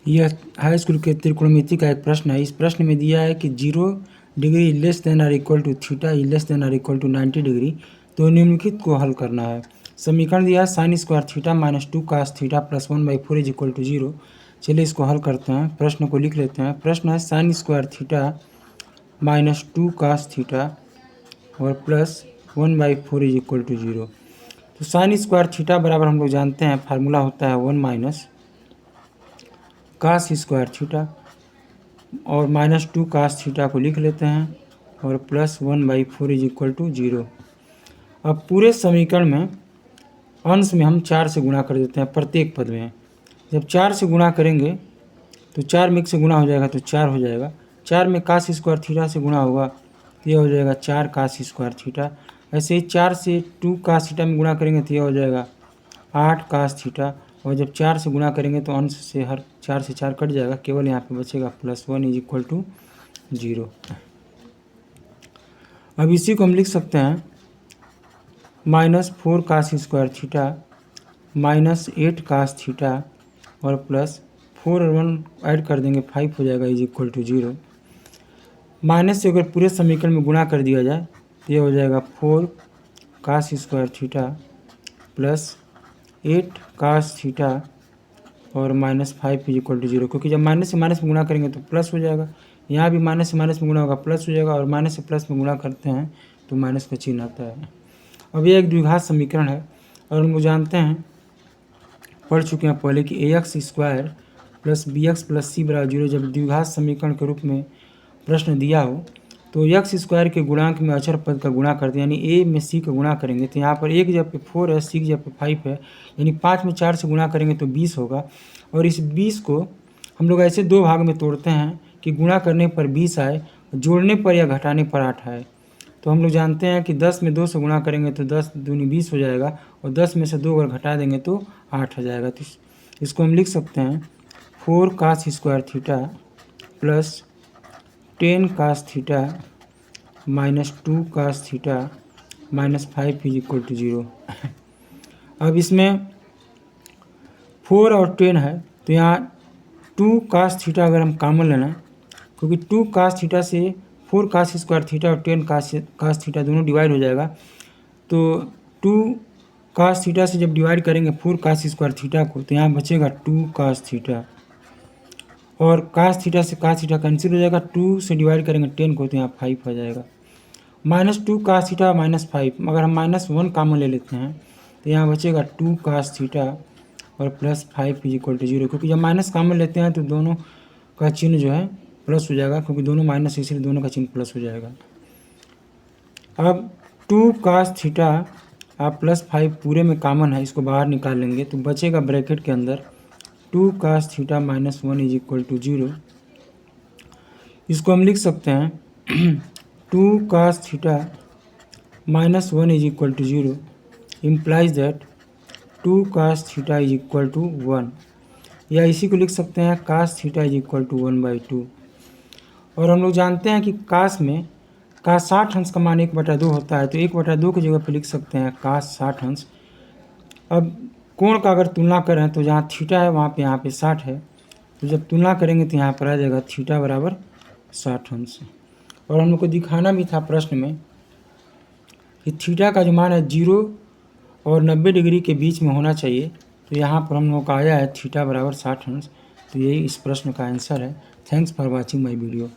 यह high school के त्रिकोणमिति का एक प्रश्न है। इस प्रश्न में दिया है कि 0 degree less than or equal to theta ई less than or equal to 90 degree. तो निम्नलिखित को हल करना है। समीकरण दिया है sine square theta minus 2 cos theta plus 1/4 is equal to 0। चलिए इसको हल करते हैं। प्रश्न को लिख लेते हैं। प्रश्न है sine square theta minus 2 cos theta और प्लस 1/4 इज इक्वल टू 0। तो साइन स्क्वायर थीटा बराबर हम लोग जानते हैं फार्मूला होता है 1 माइनस कास स्क्वायर थीटा और माइनस 2 कास थीटा को लिख लेते हैं और प्लस 1/4 इज इक्वल टू 0। अब पूरे समीकरण में अंश में हम 4 से गुणा कर देते हैं प्रत्येक पद में। जब 4 से गुणा करेंगे तो 4 में 1 से गुणा हो जाएगा तो 4 हो जाएगा। 4 में कास स्क्वायर थीटा से गुणा होगा तो यह हो जाएगा 4 कास स्क्वायर थीटा। ऐसे ही 4 से 2 कास थीटा में गुणा करेंगे तो यह हो जाएगा 8 कास थीटा। और जब 4 से गुणा करेंगे तो अंश से हर 4 से 4 कट जाएगा, केवल यहाँ पे बचेगा प्लस 1 इज इक्वल टू 0। अब इसी को हम लिख सकते हैं minus 4 cos square theta minus 8 cos theta और प्लस 4 और 1 ऐड कर देंगे 5 हो जाएगा इज इक्वल टू 0। माइनस से अगर पूरे समीकरण में गुणा कर दिया जाए तो यह हो जाएगा 4 cos square theta plus 8 cos theta और माइनस 5 इज इक्वल टू 0। क्योंकि जब माइनस से माइनस में गुणा करेंगे तो प्लस हो जाएगा, यहाँ भी माइनस से माइनस में गुणा होगा प्लस हो जाएगा, और माइनस से प्लस में गुणा करते हैं तो माइनस का चिन्ह आता है। अब यह एक द्विघात समीकरण है और हम लोग जानते हैं, पढ़ चुके हैं पहले कि ax square plus bx plus c बराबर 0 जब द्विघात समीकरण के रूप में प्रश्न दिया हो तो x स्क्वायर के गुणांक में अचर पद का गुणा करते हैं, यानी a में c का गुणा करेंगे तो यहाँ पर 1 की जगह पे 4 है, c की जगह पे 5 है, यानी 5 में 4 से गुणा करेंगे तो 20 होगा। और इस 20 को हम लोग ऐसे 2 भाग में तोड़ते हैं कि गुणा करने पर 20 आए, जोड़ने पर या घटाने पर 8 आए। तो हम लोग जानते हैं कि 10 में 2 से गुणा करेंगे तो 10 दूनी 20 हो जाएगा, और 10 में से 2 अगर घटा देंगे तो 8 हो जाएगा। तो इसको हम लिख सकते हैं 4 cos square theta plus 10 cos theta minus 2 cos theta minus 5 is equal to 0। अब इसमें 4 और 10 है तो यहाँ 2 कास थीटा अगर हम कॉमन लेना, क्योंकि 2 कास थीटा से 4 कास स्क्वायर थीटा और 10 कास थीटा दोनों डिवाइड हो जाएगा, तो 2 कास थीटा से जब डिवाइड करेंगे 4 कास स्क्वायर थीटा को तो यहाँ बचेगा 2 कास थीटा, और कास थीटा से कास थीटा कैंसिल हो जाएगा, 2 से डिवाइड करेंगे 10 को तो यहाँ 5 हो जाएगा। माइनस 2 कास थीटा माइनस 5, अगर हम माइनस 1 कॉमन ले लेते हैं तो यहाँ बचेगा 2 कास थीटा और प्लस 5 इज इक्वल टू 0। क्योंकि जब माइनस कॉमन लेते हैं तो दोनों का चिन्ह जो है प्लस हो जाएगा, क्योंकि दोनों माइनस है इसलिए दोनों का चिन्ह प्लस हो जाएगा। अब 2 कास थीटा आप प्लस 5 पूरे में कॉमन है, इसको बाहर निकाल लेंगे तो बचेगा ब्रैकेट के अंदर 2 cos theta minus 1 is equal to 0। इसको हम लिख सकते हैं 2 cos theta minus 1 is equal to 0 implies that 2 cos theta is equal to 1, या इसी को लिख सकते हैं cos theta is equal to 1/2। और हम लोग जानते हैं कि कास में कास 60 अंश का मान 1/2 होता है, तो 1/2 की जगह पे लिख सकते हैं कास 60 अंश। अब कोण का अगर तुलना करें तो जहाँ थीटा है वहाँ पे यहाँ पे 60 है, तो जब तुलना करेंगे तो यहाँ पर आ जाएगा थीटा बराबर 60 अंश। और हम लोग को दिखाना भी था प्रश्न में कि थीटा का जो मान है 0 और 90 डिग्री के बीच में होना चाहिए, तो यहाँ पर हम लोग का आया है थीटा बराबर 60 अंश। तो यही इस प्रश्न का आंसर है। Thanks for watching my video.